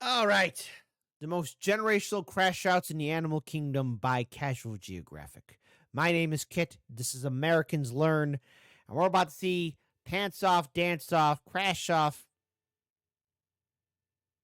All right. The most generational crash outs in the animal kingdom by Casual Geographic. My name is Kit. This is Americans Learn. And we're about to see pants off, dance off, crash off,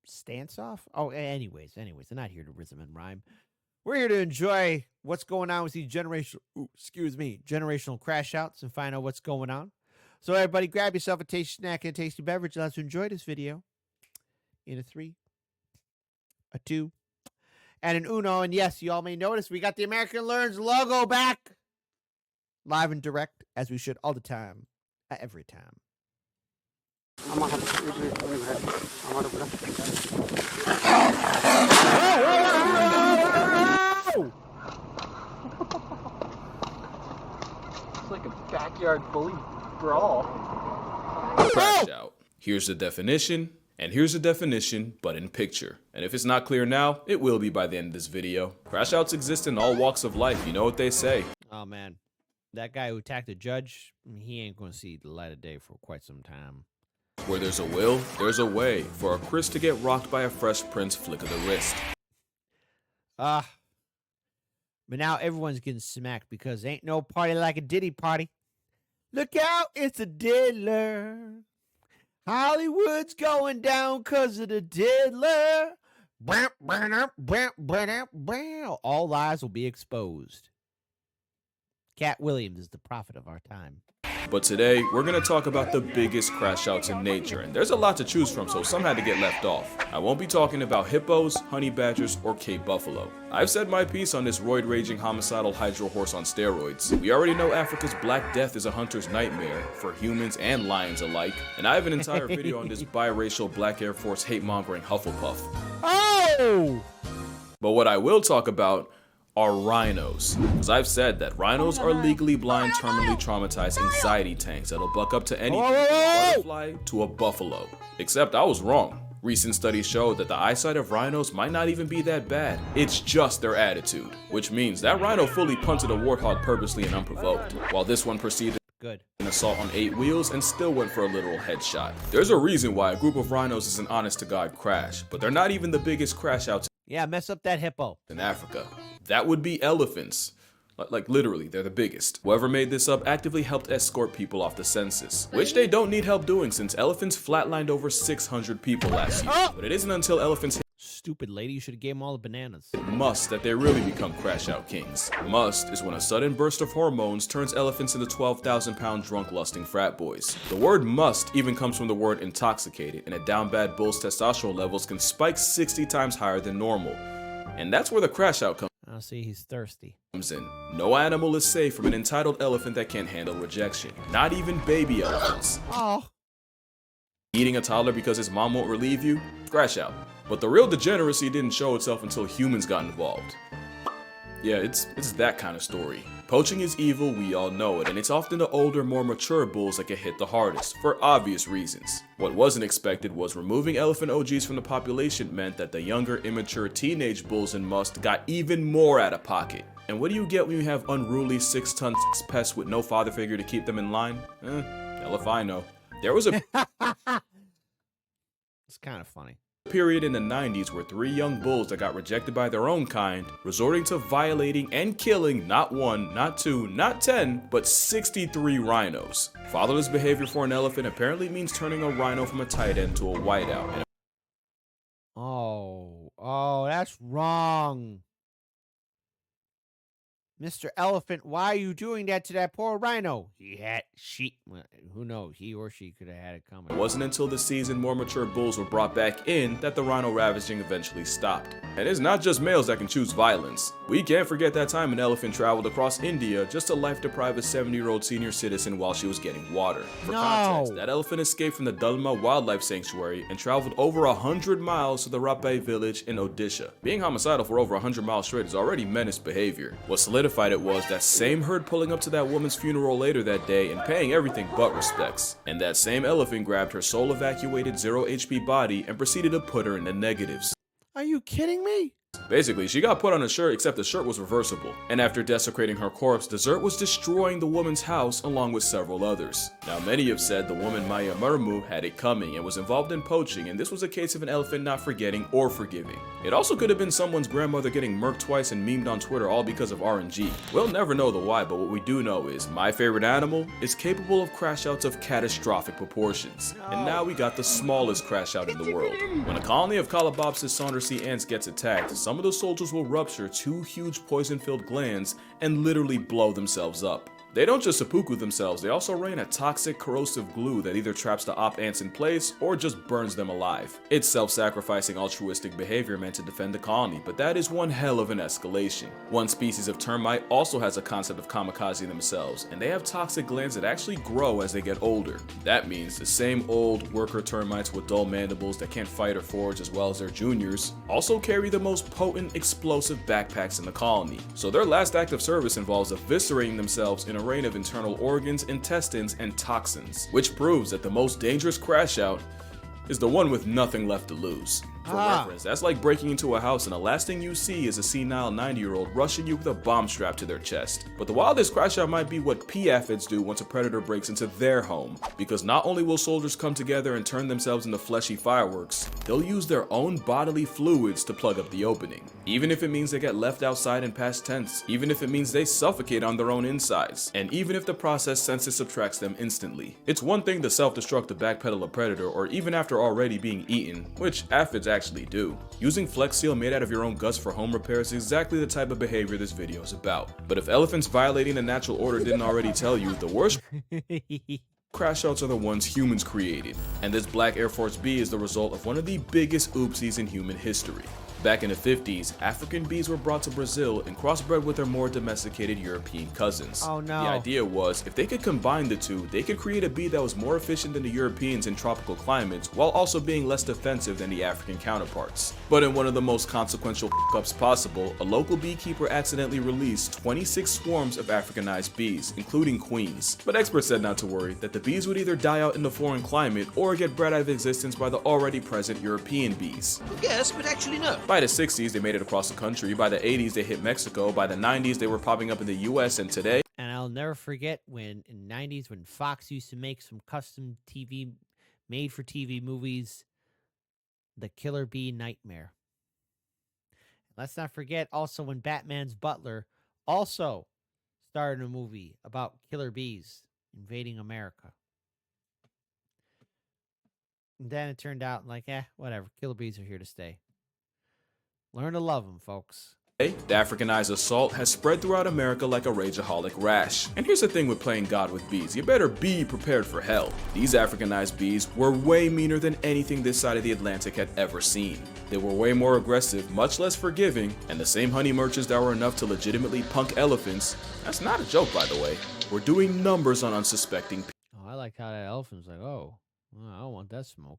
stance off. Oh, anyways, they're not here to rhythm and rhyme. We're here to enjoy what's going on with these generational crash outs and find out what's going on. So everybody grab yourself a tasty snack and a tasty beverage. Let's enjoy this video in a 3, a 2, and an uno. And yes, you all may notice we got the American Learns logo back. Live and direct, as we should all the time, at every time. It's like a backyard bully brawl. Crash out. Here's the definition, and here's the definition, but in picture. And if it's not clear now, it will be by the end of this video. Crash outs exist in all walks of life, you know what they say. Oh, man. That guy who attacked the judge, he ain't going to see the light of day for quite some time. Where there's a will, there's a way for a Chris to get rocked by a Fresh Prince flick of the wrist. But now everyone's getting smacked because ain't no party like a Diddy party. Look out, it's a diddler. Hollywood's going down because of the diddler. All lies will be exposed. Cat Williams is the prophet of our time. But today, we're going to talk about the biggest crash outs in nature, and there's a lot to choose from, so some had to get left off. I won't be talking about hippos, honey badgers, or Cape buffalo. I've said my piece on this roid-raging homicidal hydro horse on steroids. We already know Africa's Black Death is a hunter's nightmare for humans and lions alike, and I have an entire video on this biracial Black Air Force hate-mongering Hufflepuff. Oh! But what I will talk about are rhinos. Because I've said that rhinos are legally blind, terminally traumatized anxiety tanks that'll buck up to anything from a butterfly to a buffalo. Except I was wrong. Recent studies show that the eyesight of rhinos might not even be that bad. It's just their attitude. Which means that rhino fully punted a warthog purposely and unprovoked, while this one proceeded an assault on 8 wheels and still went for a literal headshot. There's a reason why a group of rhinos is an honest-to-God crash, but they're not even the biggest crash outs mess up that hippo. in Africa. That would be elephants. Like literally, they're the biggest. Whoever made this up actively helped escort people off the census, which they don't need help doing since elephants flatlined over 600 people last year. But it isn't until elephants Stupid lady, you should have gave them all the bananas. hit must that they really become crash out kings. Must is when a sudden burst of hormones turns elephants into 12,000-pound drunk lusting frat boys. The word must even comes from the word intoxicated, and a down bad bull's testosterone levels can spike 60 times higher than normal. And that's where the crash out comes See, he's thirsty. in. No animal is safe from an entitled elephant that can't handle rejection. Not even baby elephants. Oh. Eating a toddler because his mom won't relieve you? Crash out. But the real degeneracy didn't show itself until humans got involved. Yeah, it's that kind of story. Poaching is evil, we all know it, and it's often the older, more mature bulls that get hit the hardest, for obvious reasons. What wasn't expected was removing elephant OGs from the population meant that the younger, immature teenage bulls and must got even more out of pocket. And what do you get when you have unruly 6-ton pests with no father figure to keep them in line? Hell if I know. There was a It's kind of funny. period in the 90s where 3 young bulls that got rejected by their own kind, resorting to violating and killing not 1, not 2, not 10, but 63 rhinos. Fatherless behavior for an elephant apparently means turning a rhino from a tight end to a whiteout. And Oh, that's wrong. Mr. Elephant, why are you doing that to that poor rhino? Who knows? He or she could have had it coming. it wasn't until the season more mature bulls were brought back in that the rhino ravaging eventually stopped. And it's not just males that can choose violence. We can't forget that time an elephant traveled across India just to life-deprive a 70-year-old senior citizen while she was getting water. For context, that elephant escaped from the Dalma Wildlife Sanctuary and traveled over 100 miles to the Rapai village in Odisha. Being homicidal for over 100 miles straight is already menace behavior. What solidified it was that same herd pulling up to that woman's funeral later that day and paying everything but respects. And that same elephant grabbed her soul-evacuated 0 HP body and proceeded to put her in the negatives. Are you kidding me? Basically, she got put on a shirt, except the shirt was reversible. And after desecrating her corpse, Dessert was destroying the woman's house along with several others. Now, many have said the woman Maya Murmu had it coming and was involved in poaching, and this was a case of an elephant not forgetting or forgiving. It also could have been someone's grandmother getting murked twice and memed on Twitter all because of RNG. We'll never know the why, but what we do know is my favorite animal is capable of crash outs of catastrophic proportions. And now we got the smallest crash out in the world. When a colony of Calabopsis saundersea ants gets attacked, some of the soldiers will rupture 2 huge poison-filled glands and literally blow themselves up. They don't just seppuku themselves, they also rain a toxic, corrosive glue that either traps the op ants in place or just burns them alive. It's self-sacrificing altruistic behavior meant to defend the colony, but that is one hell of an escalation. One species of termite also has a concept of kamikaze themselves, and they have toxic glands that actually grow as they get older. That means the same old worker termites with dull mandibles that can't fight or forage as well as their juniors also carry the most potent explosive backpacks in the colony. So their last act of service involves eviscerating themselves in a rain of internal organs, intestines, and toxins, which proves that the most dangerous crash out is the one with nothing left to lose. For reference, that's like breaking into a house and the last thing you see is a senile 90-year-old rushing you with a bomb strapped to their chest. But the wildest crash out might be what P-aphids do once a predator breaks into their home, because not only will soldiers come together and turn themselves into fleshy fireworks, they'll use their own bodily fluids to plug up the opening. Even if it means they get left outside in past tense, even if it means they suffocate on their own insides, and even if the process senses subtracts them instantly. It's one thing to self-destruct to backpedal a predator, or even after already being eaten, which aphids actually do. Using Flex Seal made out of your own guts for home repairs is exactly the type of behavior this video is about. But if elephants violating the natural order didn't already tell you, the worst crash outs are the ones humans created. And this black Air Force B is the result of one of the biggest oopsies in human history. Back in the 50s, African bees were brought to Brazil and crossbred with their more domesticated European cousins. Oh no. The idea was, if they could combine the two, they could create a bee that was more efficient than the Europeans in tropical climates, while also being less defensive than the African counterparts. But in one of the most consequential f***ups possible, a local beekeeper accidentally released 26 swarms of Africanized bees, including queens. But experts said not to worry, that the bees would either die out in the foreign climate or get bred out of existence by the already present European bees. Yes, but actually no. By the 60s, they made it across the country. By the 80s, they hit Mexico. By the 90s, they were popping up in the US. And today, And I'll never forget when in the 90s when Fox used to make some custom TV, made for TV movies, The Killer Bee Nightmare. Let's not forget also when Batman's butler also starred in a movie about killer bees invading America. And then it turned out like, whatever, killer bees are here to stay. Learn to love them, folks. the Africanized assault has spread throughout America like a rageaholic rash. And here's the thing with playing God with bees, you better be prepared for hell. These Africanized bees were way meaner than anything this side of the Atlantic had ever seen. They were way more aggressive, much less forgiving, and the same honey merchants that were enough to legitimately punk elephants, that's not a joke by the way, were doing numbers on unsuspecting Oh, I like how that elephant's like, oh, I don't want that smoke.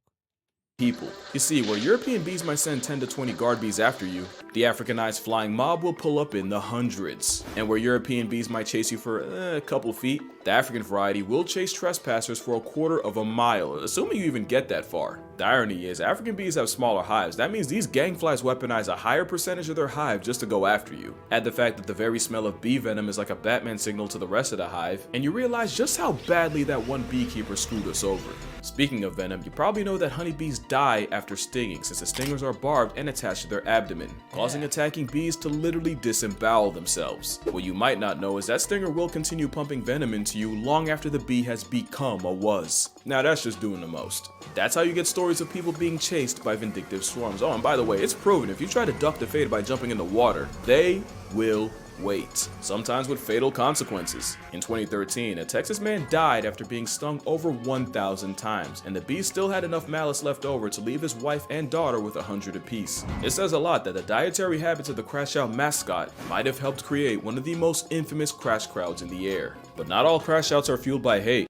people. You see, where European bees might send 10 to 20 guard bees after you, the Africanized flying mob will pull up in the hundreds. And where European bees might chase you for a couple feet, the African variety will chase trespassers for a quarter of a mile, assuming you even get that far. The irony is, African bees have smaller hives. That means these gangflies weaponize a higher percentage of their hive just to go after you. Add the fact that the very smell of bee venom is like a Batman signal to the rest of the hive, and you realize just how badly that one beekeeper screwed us over. Speaking of venom, you probably know that honeybees die after stinging since the stingers are barbed and attached to their abdomen, causing attacking bees to literally disembowel themselves. What you might not know is that stinger will continue pumping venom into you long after the bee has become a was. Now that's just doing the most. That's how you get stories of people being chased by vindictive swarms. Oh, and by the way, it's proven if you try to duck the fate by jumping in the water, they will wait, sometimes with fatal consequences. In 2013, a Texas man died after being stung over 1,000 times, and the bees still had enough malice left over to leave his wife and daughter with 100 apiece. It says a lot that the dietary habits of the Crash Out mascot might have helped create one of the most infamous crash crowds in the air. But not all crash outs are fueled by hate.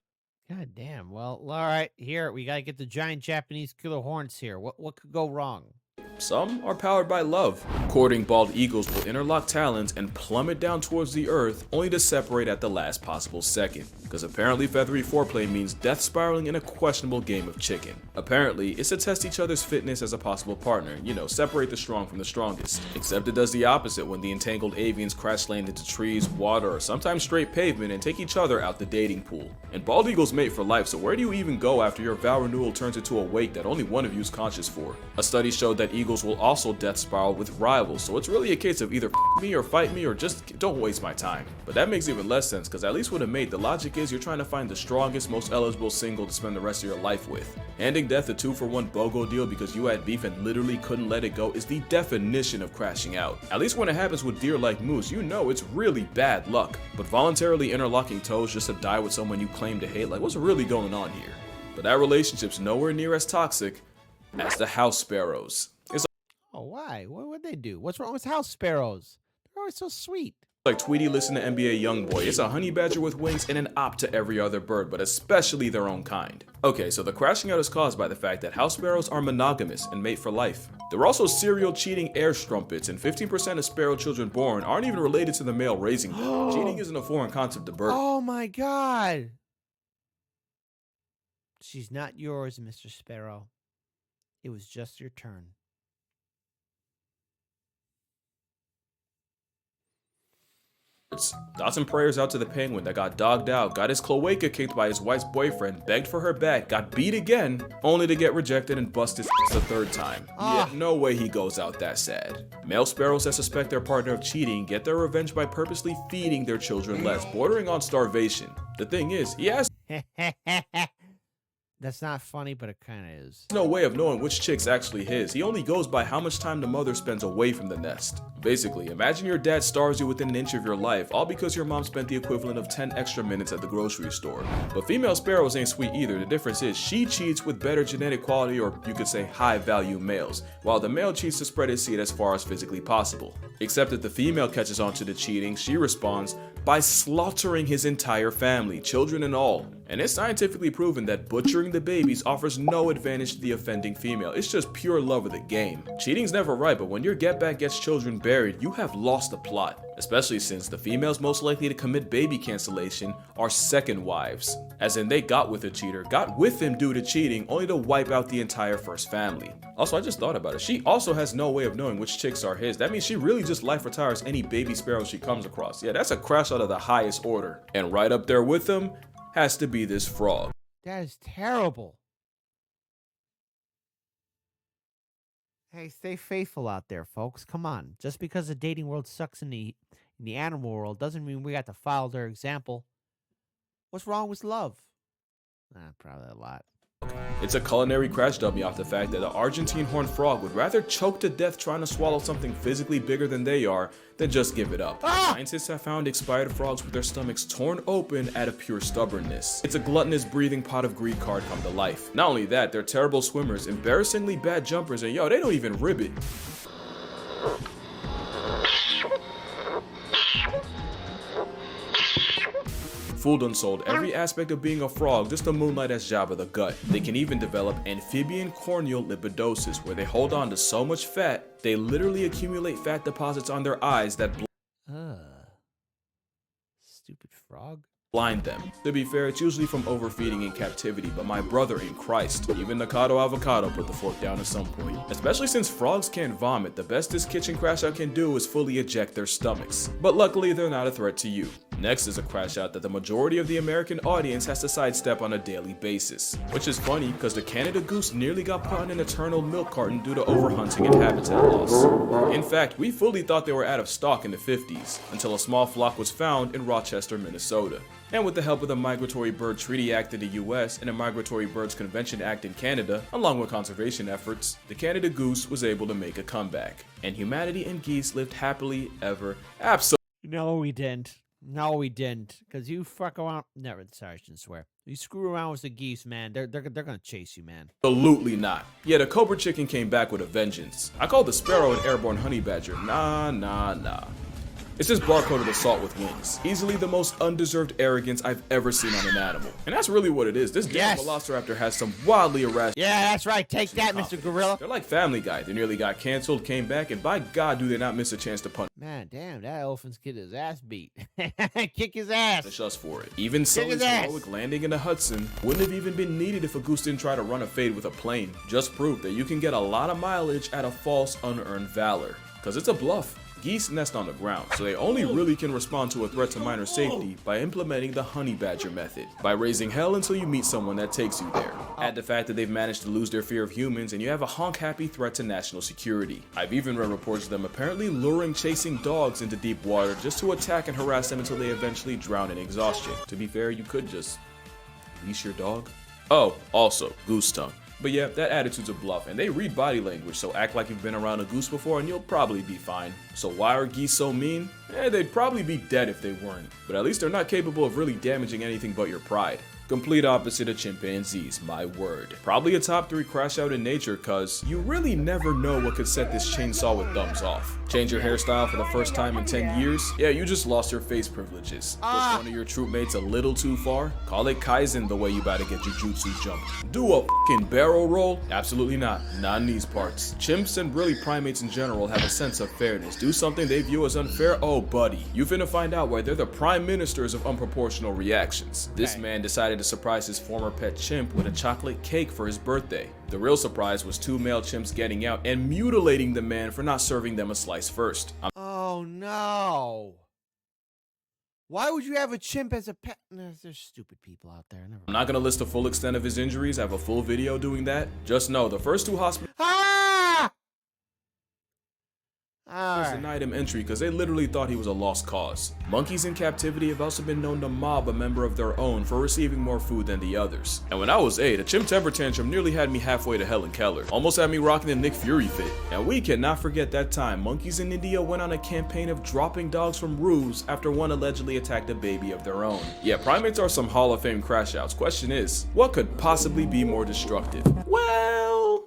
God damn. Well, all right. Here, we got to get the giant Japanese killer hornets here. What could go wrong? Some are powered by love. Courting bald eagles will interlock talons and plummet down towards the earth, only to separate at the last possible second. Because apparently feathery foreplay means death spiraling in a questionable game of chicken. Apparently, it's to test each other's fitness as a possible partner, separate the strong from the strongest. Except it does the opposite when the entangled avians crash land into trees, water, or sometimes straight pavement and take each other out the dating pool. And bald eagles mate for life, so where do you even go after your vow renewal turns into a wake that only one of you is conscious for? A study showed that eagles will also death spiral with rivals, so it's really a case of either f me or fight me or just don't waste my time. But that makes even less sense, because at least with a mate, the logic is you're trying to find the strongest, most eligible single to spend the rest of your life with. Handing death a 2-for-1 BOGO deal because you had beef and literally couldn't let it go is the definition of crashing out. At least when it happens with deer like moose, it's really bad luck. But voluntarily interlocking toes just to die with someone you claim to hate, like what's really going on here? But that relationship's nowhere near as toxic as the house sparrows. Oh, why? What would they do? What's wrong with house sparrows? They're always so sweet. Like Tweety listened to NBA Youngboy, it's a honey badger with wings and an op to every other bird, but especially their own kind. Okay, so the crashing out is caused by the fact that house sparrows are monogamous and mate for life. They're also serial cheating air strumpets, and 15% of sparrow children born aren't even related to the male raising them. Cheating isn't a foreign concept to birds. Oh my god! She's not yours, Mr. Sparrow. It was just your turn. Thoughts and prayers out to the penguin that got dogged out, got his cloaca kicked by his wife's boyfriend, begged for her back, got beat again, only to get rejected and bust his the third time. Yeah, no way he goes out that sad. Male sparrows that suspect their partner of cheating get their revenge by purposely feeding their children less, bordering on starvation. The thing is, he has That's not funny, but it kind of is. no way of knowing which chick's actually his. He only goes by how much time the mother spends away from the nest. Basically, imagine your dad stars you within an inch of your life, all because your mom spent the equivalent of 10 extra minutes at the grocery store. But female sparrows ain't sweet either. The difference is she cheats with better genetic quality, or you could say high value males, while the male cheats to spread his seed as far as physically possible. Except that the female catches on to the cheating, she responds by slaughtering his entire family, children and all. And it's scientifically proven that butchering the babies offers no advantage to the offending female. It's just pure love of the game. Cheating's never right, but when your get back gets children buried, you have lost the plot. Especially since the females most likely to commit baby cancellation are second wives. As in, they got with a cheater, got with him due to cheating, only to wipe out the entire first family. Also, I just thought about it. She also has no way of knowing which chicks are his. That means she really just life retires any baby sparrows she comes across. Yeah, that's a crash out of the highest order. And right up there with them has to be this frog. That is terrible. Hey, stay faithful out there, folks. Come on. Just because the dating world sucks in the animal world doesn't mean we got to follow their example. What's wrong with love? Probably a lot. It's a culinary crash dummy off the fact that the Argentine horned frog would rather choke to death trying to swallow something physically bigger than they are than just give it up. Scientists have found expired frogs with their stomachs torn open out of pure stubbornness. It's a gluttonous breathing pot of greed card come to life. Not only that, they're terrible swimmers, embarrassingly bad jumpers, and they don't even rib it. Fooled unsold every aspect of being a frog just to moonlight as Jabba the Gut. They can even develop amphibian corneal lipidosis, where they hold on to so much fat, they literally accumulate fat deposits on their eyes that Stupid frog. blind them. To be fair, it's usually from overfeeding in captivity, but my brother in Christ, even Nakado Avocado put the fork down at some point. Especially since frogs can't vomit, the best this kitchen crash out can do is fully eject their stomachs. But luckily, they're not a threat to you. Next is a crash out that the majority of the American audience has to sidestep on a daily basis. Which is funny, because the Canada goose nearly got put on an eternal milk carton due to overhunting and habitat loss. In fact, we fully thought they were out of stock in the 50s, until a small flock was found in Rochester, Minnesota. And with the help of the Migratory Bird Treaty Act in the US and the Migratory Birds Convention Act in Canada, along with conservation efforts, the Canada goose was able to make a comeback. And humanity and geese lived happily ever after. No, we didn't. No, we didn't. Because you fuck around. Never. Sorry, I shouldn't swear. You screw around with the geese, man. They're gonna chase you, man. Absolutely not. Yeah, the cobra chicken came back with a vengeance. I call the sparrow an airborne honey badger. Nah. It's just barcoded assault with wings. Easily the most undeserved arrogance I've ever seen on an animal. And that's really what it is. This damn velociraptor has some wildly irrational... Yeah, that's right. Take that, Mr. Gorilla. They're like Family Guy. They nearly got canceled, came back, and by God, do they not miss a chance to punch. Man, damn, that elephant's getting his ass beat. Kick his ass. Punish us for it. Even Sully's heroic landing in the Hudson wouldn't have even been needed if a goose didn't try to run a fade with a plane. Just proof that you can get a lot of mileage at a false, unearned valor. Because it's a bluff. Geese nest on the ground, so they only really can respond to a threat to minor safety by implementing the honey badger method, by raising hell until you meet someone that takes you there. Add the fact that they've managed to lose their fear of humans, and you have a honk-happy threat to national security. I've even read reports of them apparently luring chasing dogs into deep water just to attack and harass them until they eventually drown in exhaustion. To be fair, you could just leash your dog. Oh, also, goose tongue. But yeah, that attitude's a bluff, and they read body language, so act like you've been around a goose before and you'll probably be fine. So why are geese so mean? They'd probably be dead if they weren't, but at least they're not capable of really damaging anything but your pride. Complete opposite of chimpanzees, my word. Probably a top 3 crash out in nature, cause you really never know what could set this chainsaw with thumbs off. Change your hairstyle for the first time in 10 years? Yeah, you just lost your face privileges. Push one of your troop mates a little too far? Call it Kaizen the way you about to get your jutsu jumped. Do a fucking barrel roll? Absolutely not. Not in these parts. Chimps and really primates in general have a sense of fairness. Do something they view as unfair? Oh buddy, you finna find out why they're the prime ministers of unproportional reactions. This man decided to surprise his former pet chimp with a chocolate cake for his birthday. The real surprise was 2 male chimps getting out and mutilating the man for not serving them a slice first. Oh no. Why would you have a chimp as a pet? No, there's stupid people out there. I'm not gonna list the full extent of his injuries. I have a full video doing that. Just know the first 2 hospitals denied him entry because they literally thought he was a lost cause. Monkeys in captivity have also been known to mob a member of their own for receiving more food than the others. And when I was 8, a chimp temper tantrum nearly had me halfway to Helen Keller. Almost had me rocking the Nick Fury fit. And we cannot forget that time monkeys in India went on a campaign of dropping dogs from roofs after one allegedly attacked a baby of their own. Yeah, primates are some Hall of Fame crash outs. Question is, what could possibly be more destructive? Well...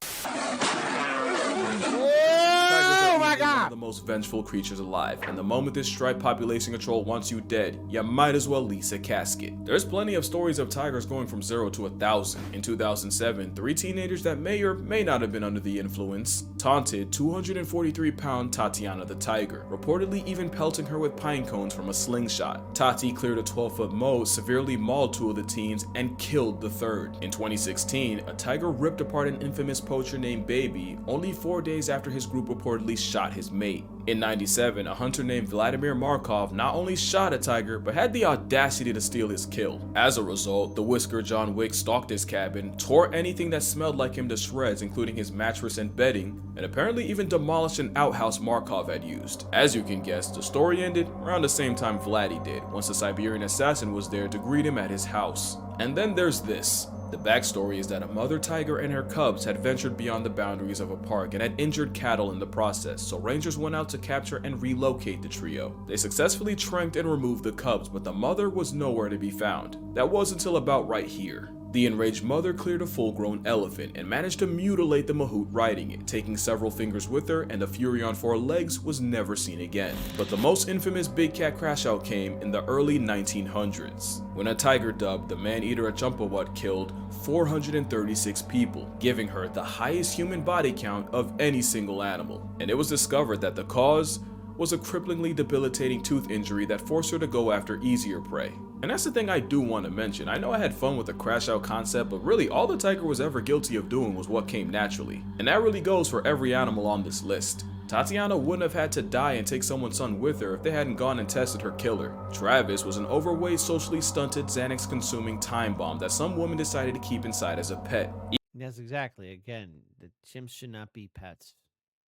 the most vengeful creatures alive, and the moment this striped population control wants you dead, you might as well lease a casket. There's plenty of stories of tigers going from 0 to 1,000. In 2007, 3 teenagers that may or may not have been under the influence taunted 243-pound Tatiana the tiger, reportedly even pelting her with pine cones from a slingshot. Tati cleared a 12-foot moat, severely mauled 2 of the teens, and killed the 3rd. In 2016, a tiger ripped apart an infamous poacher named Baby only 4 days after his group reportedly shot his mate. In 97, a hunter named Vladimir Markov not only shot a tiger, but had the audacity to steal his kill. As a result, the Whisker John Wick stalked his cabin, tore anything that smelled like him to shreds, including his mattress and bedding, and apparently even demolished an outhouse Markov had used. As you can guess, the story ended around the same time Vladdy did, once the Siberian assassin was there to greet him at his house. And then there's this. The backstory is that a mother tiger and her cubs had ventured beyond the boundaries of a park and had injured cattle in the process, so rangers went out to capture and relocate the trio. They successfully tranked and removed the cubs, but the mother was nowhere to be found. That was until about right here. The enraged mother cleared a full-grown elephant and managed to mutilate the mahout riding it, taking several fingers with her, and the fury on 4 legs was never seen again. But the most infamous big cat crashout came in the early 1900s, when a tiger dubbed the man-eater at Champawat killed 436 people, giving her the highest human body count of any single animal. And it was discovered that the cause was a cripplingly debilitating tooth injury that forced her to go after easier prey. And that's the thing I do want to mention. I know I had fun with the crash out concept, but really all the tiger was ever guilty of doing was what came naturally. And that really goes for every animal on this list. Tatiana wouldn't have had to die and take someone's son with her if they hadn't gone and tested her killer. Travis was an overweight, socially stunted, Xanax-consuming time bomb that some woman decided to keep inside as a pet. Yes, exactly. Again, the chimps should not be pets.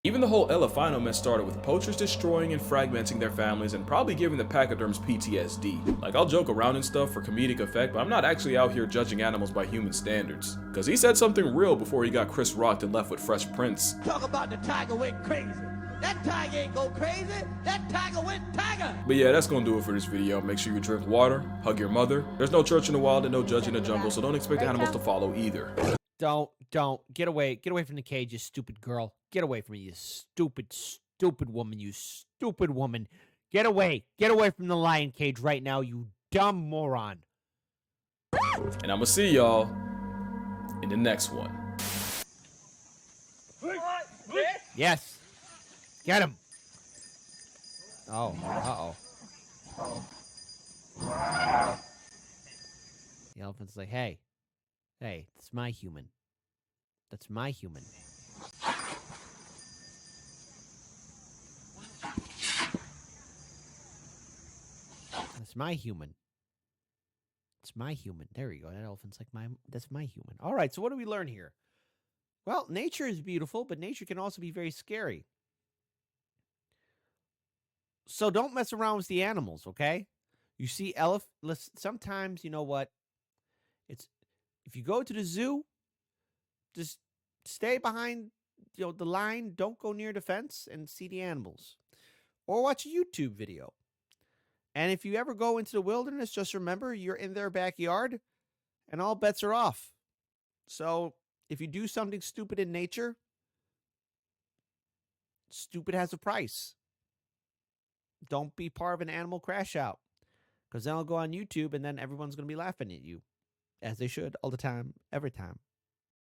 Even the whole Elefino mess started with poachers destroying and fragmenting their families and probably giving the pachyderms PTSD. Like, I'll joke around and stuff for comedic effect, but I'm not actually out here judging animals by human standards. Cause he said something real before he got Chris rocked and left with Fresh Prince. Talk about the tiger went crazy. That tiger ain't go crazy. That tiger went tiger. But yeah, that's gonna do it for this video. Make sure you drink water, hug your mother. There's no church in the wild and no judge in the jungle, so don't expect animals to follow either. Don't. Get away from the cage, you stupid girl. Get away from me, you stupid woman, you stupid woman. Get away. Get away from the lion cage right now, you dumb moron. And I'm gonna see y'all in the next one. Yes. Get him. Oh, uh-oh. The elephant's like, hey, that's my human. That's my human. That's my human. It's my human. There you go. That elephant's like, that's my human. All right, so what do we learn here? Well, nature is beautiful, but nature can also be very scary. So don't mess around with the animals, okay? You see sometimes, you know what? It's if you go to the zoo, just stay behind, the line. Don't go near the fence and see the animals. Or watch a YouTube video. And if you ever go into the wilderness, just remember you're in their backyard and all bets are off. So if you do something stupid in nature, stupid has a price. Don't be part of an animal crash out, because then I'll go on YouTube and then everyone's going to be laughing at you, as they should, all the time, every time.